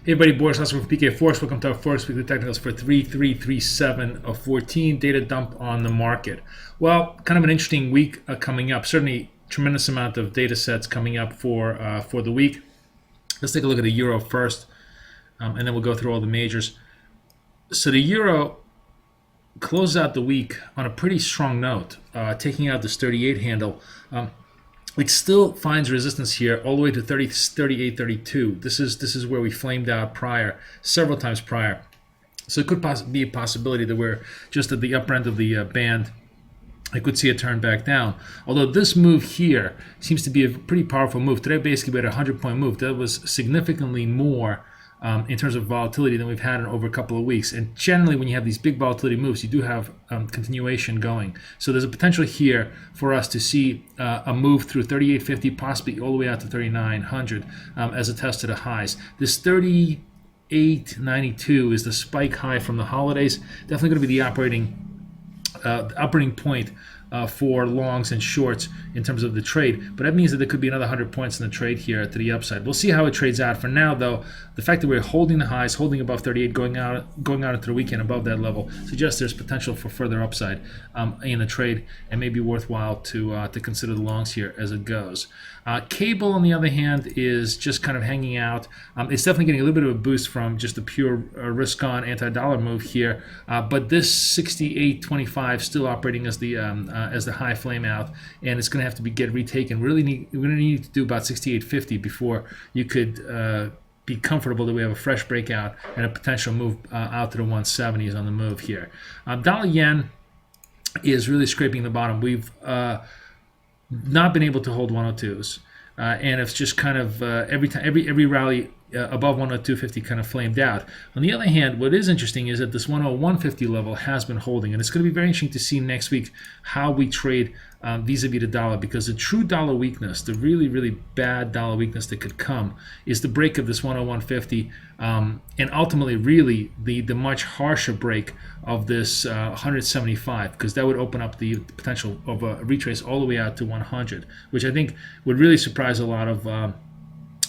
Hey everybody, Boris Hustler from PK Forex. Welcome to our Forex Weekly Technicals for 3/3/37 of 14 data dump on the market. Well, kind of an interesting week coming up. Certainly, tremendous amount of data sets coming up for the week. Let's take a look at the euro first, and then we'll go through all the majors. So the euro closed out the week on a pretty strong note, taking out this 38 handle. It still finds resistance here all the way to 38.32. This is where we flamed out several times prior. So it could be a possibility that we're just at the upper end of the band. I could see a turn back down. Although this move here seems to be a pretty powerful move. Today basically we had a 100-point move. That was significantly more in terms of volatility than we've had in over a couple of weeks. And generally when you have these big volatility moves, you do have continuation going. So there's a potential here for us to see a move through 38.50, possibly all the way out to 3900 as a test to the highs. This 38.92 is the spike high from the holidays. Definitely going to be the operating point for longs and shorts in terms of the trade, but that means that there could be another 100 points in the trade here to the upside. We'll see how it trades out. For now, though, the fact that we're holding the highs, holding above 38, going out into the weekend above that level, suggests there's potential for further upside in the trade, and may be worthwhile to consider the longs here as it goes. Cable, on the other hand, is just kind of hanging out. It's definitely getting a little bit of a boost from just the pure risk-on anti-dollar move here, but this 68.25 still operating as the high flame out, and it's going to have to get retaken. We're going to need to do about 68.50 before you could be comfortable that we have a fresh breakout and a potential move out to the 170s on the move here. Dollar yen is really scraping the bottom. We've not been able to hold 102s, and it's just kind of every rally above 102.50 kind of flamed out. On the other hand, what is interesting is that this 101.50 level has been holding, and it's going to be very interesting to see next week how we trade vis-a-vis the dollar, because the true dollar weakness, the really, really bad dollar weakness that could come, is the break of this 101.50, and ultimately really the much harsher break of this 175, because that would open up the potential of a retrace all the way out to 100, which I think would really surprise a lot of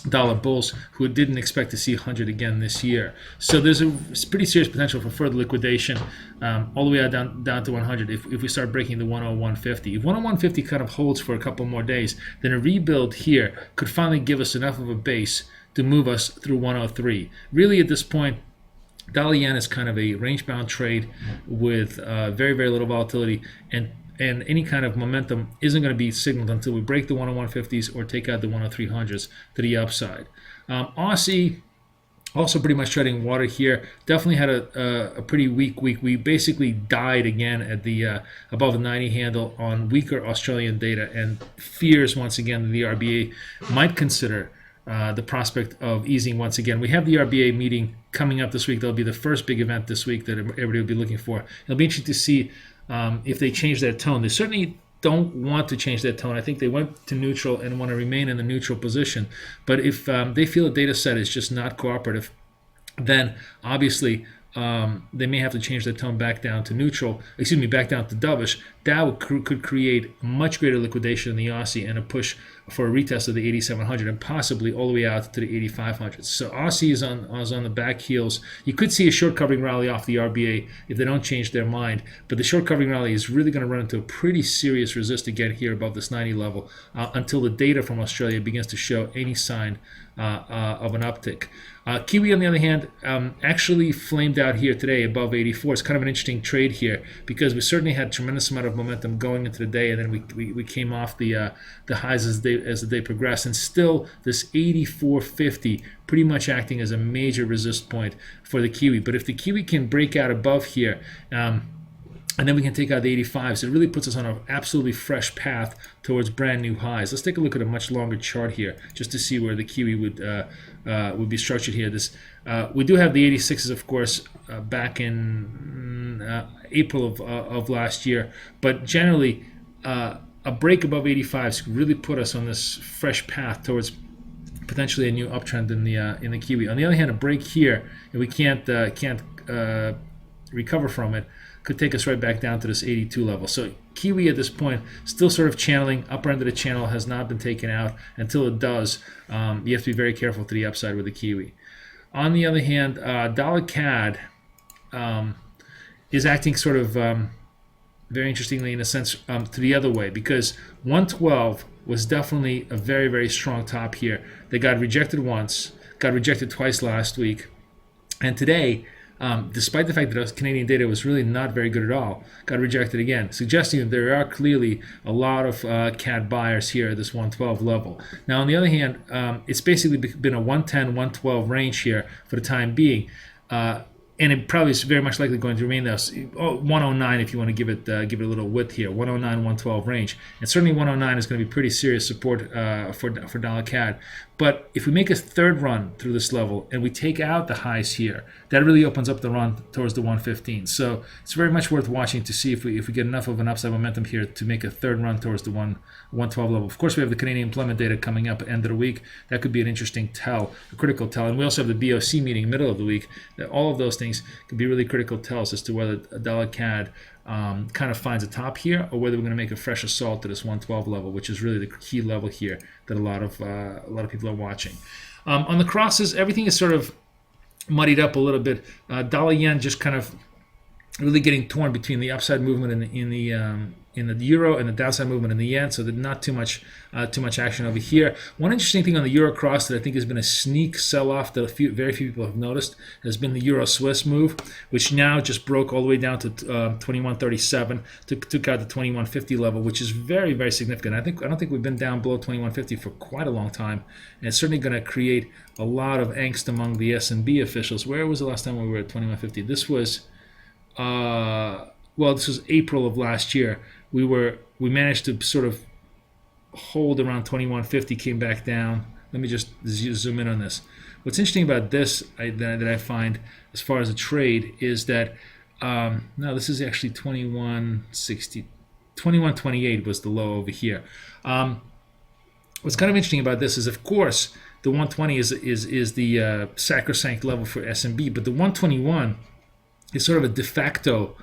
dollar bulls who didn't expect to see 100 again this year. So there's a pretty serious potential for further liquidation all the way out down to 100 if we start breaking the 101.50. If 101.50 kind of holds for a couple more days, then a rebuild here could finally give us enough of a base to move us through 103. Really at this point, dollar yen is kind of a range-bound trade with very, very little volatility, and any kind of momentum isn't going to be signaled until we break the 101.50s or take out the 10300s to the upside. Aussie also pretty much treading water here. Definitely had a pretty weak week. We basically died again at the above the 90 handle on weaker Australian data, and fears once again that the RBA might consider the prospect of easing once again. We have the RBA meeting coming up this week. That'll be the first big event this week that everybody will be looking for. It'll be interesting to see if they change their tone. They certainly don't want to change their tone. I think they went to neutral and want to remain in the neutral position. But if they feel the data set is just not cooperative, then obviously they may have to change their tone back down to neutral, back down to dovish. That could create much greater liquidation in the Aussie and a push for a retest of the 8,700 and possibly all the way out to the 8,500. So Aussie is on the back heels. You could see a short covering rally off the RBA if they don't change their mind, but the short covering rally is really going to run into a pretty serious resist again here above this 90 level until the data from Australia begins to show any sign of an uptick. Kiwi, on the other hand, actually flamed out here today above 84. It's kind of an interesting trade here because we certainly had a tremendous amount of momentum going into the day, and then we came off the highs as the day progressed, and still this 84.50 pretty much acting as a major resist point for the Kiwi. But if the Kiwi can break out above here, and then we can take out the 85s. It really puts us on an absolutely fresh path towards brand new highs. Let's take a look at a much longer chart here, just to see where the Kiwi would be structured here. We do have the 86s, of course, back in April of last year, but generally a break above 85s could really put us on this fresh path towards potentially a new uptrend in the Kiwi. On the other hand, a break here, and we can't recover from it, could take us right back down to this 82 level. So Kiwi at this point still sort of channeling. Upper end of the channel has not been taken out. Until it does, you have to be very careful to the upside with the Kiwi. On the other hand, dollar CAD is acting sort of very interestingly in a sense to the other way, because 112 was definitely a very, very strong top here. They got rejected once, got rejected twice last week, and today, despite the fact that the Canadian data was really not very good at all, got rejected again, suggesting that there are clearly a lot of CAD buyers here at this 112 level. Now, on the other hand, it's basically been a 110, 112 range here for the time being. And it probably is very much likely going to remain there. 109 if you want to give it a little width here. 109, 112 range, and certainly 109 is going to be pretty serious support for dollar CAD. But if we make a third run through this level and we take out the highs here, that really opens up the run towards the 115. So it's very much worth watching to see if we get enough of an upside momentum here to make a third run towards the 112 level. Of course, we have the Canadian employment data coming up at the end of the week. That could be an interesting tell, a critical tell. And we also have the BOC meeting middle of the week. All of those things could be really critical tells as to whether a dollar CAD kind of finds a top here, or whether we're going to make a fresh assault to this 112 level, which is really the key level here that a lot of people are watching. On the crosses, everything is sort of muddied up a little bit. Dollar yen just kind of really getting torn between the upside movement in the euro and the downside movement in the yen, so there's not too much action over here. One interesting thing on the euro cross that I think has been a sneak sell-off that very few people have noticed has been the euro Swiss move, which now just broke all the way down to 21.37, took out the 21.50 level, which is very, very significant. I don't think we've been down below 21.50 for quite a long time, and it's certainly going to create a lot of angst among the S&B officials. Where was the last time we were at 21.50? This was this was April of last year. We managed to sort of hold around 21.50, came back down. Let me just zoom in on this. What's interesting about this that I find as far as a trade is that no, this is actually 21.60, 21.28 was the low over here. What's kind of interesting about this is, of course, the 120 is the sacrosanct level for S&B, but the 121 is sort of a de facto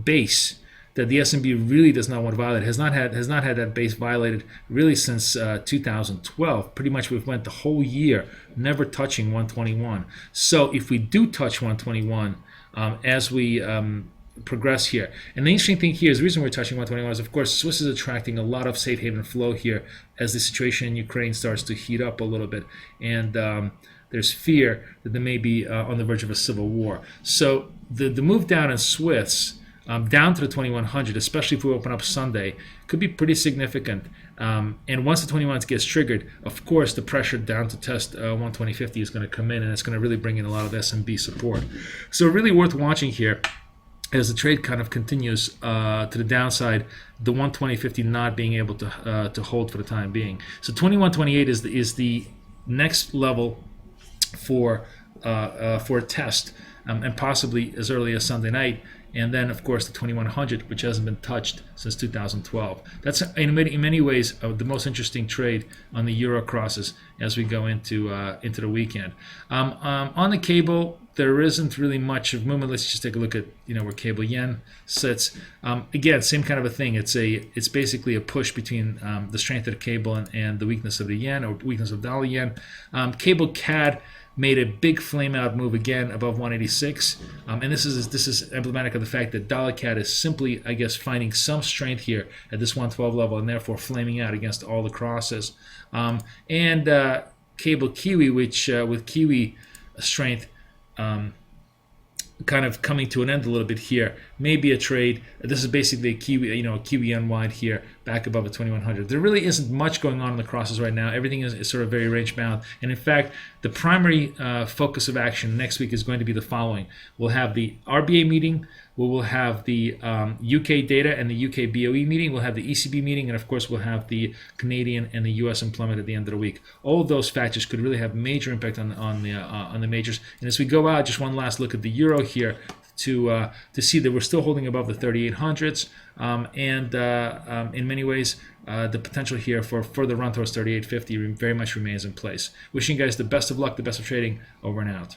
base that the S&P really does not want to violate. Has not had that base violated really since 2012. Pretty much we've went the whole year never touching 121. So if we do touch 121 as we progress here, and the interesting thing here is the reason we're touching 121 is, of course, Swiss is attracting a lot of safe haven flow here as the situation in Ukraine starts to heat up a little bit, and there's fear that they may be on the verge of a civil war. So the move down in Swiss, down to the 2100, especially if we open up Sunday, could be pretty significant. And once the 21 gets triggered, of course, the pressure down to test 120.50 is going to come in, and it's going to really bring in a lot of S&B support. So really worth watching here as the trade kind of continues to the downside, the 120.50 not being able to hold for the time being. So 21.28 is the next level for a test, and possibly as early as Sunday night. And then, of course, the 2100, which hasn't been touched since 2012. That's in many ways the most interesting trade on the euro crosses as we go into the weekend. On the cable, there isn't really much of movement. Let's just take a look at where cable yen sits. Again, same kind of a thing. It's basically a push between the strength of the cable and the weakness of the yen, or weakness of dollar yen. Cable CAD made a big flame out move again above 186, and this is emblematic of the fact that dollar CAD is simply, I guess, finding some strength here at this 112 level, and therefore flaming out against all the crosses. And cable Kiwi, which with Kiwi strength kind of coming to an end a little bit here, maybe a trade. This is basically a Kiwi, a Kiwi unwind here, back above the 2100. There really isn't much going on in the crosses right now. Everything is sort of very range bound. And in fact, the primary focus of action next week is going to be the following. We'll have the RBA meeting. We will have the UK data and the UK BOE meeting. We'll have the ECB meeting, and of course we'll have the Canadian and the US employment at the end of the week. All of those factors could really have major impact on the majors. And as we go out, just one last look at the euro here to see that we're still holding above the 3800s, and in many ways the potential here for further run towards 3850 very much remains in place. Wishing you guys the best of luck, the best of trading. Over and out.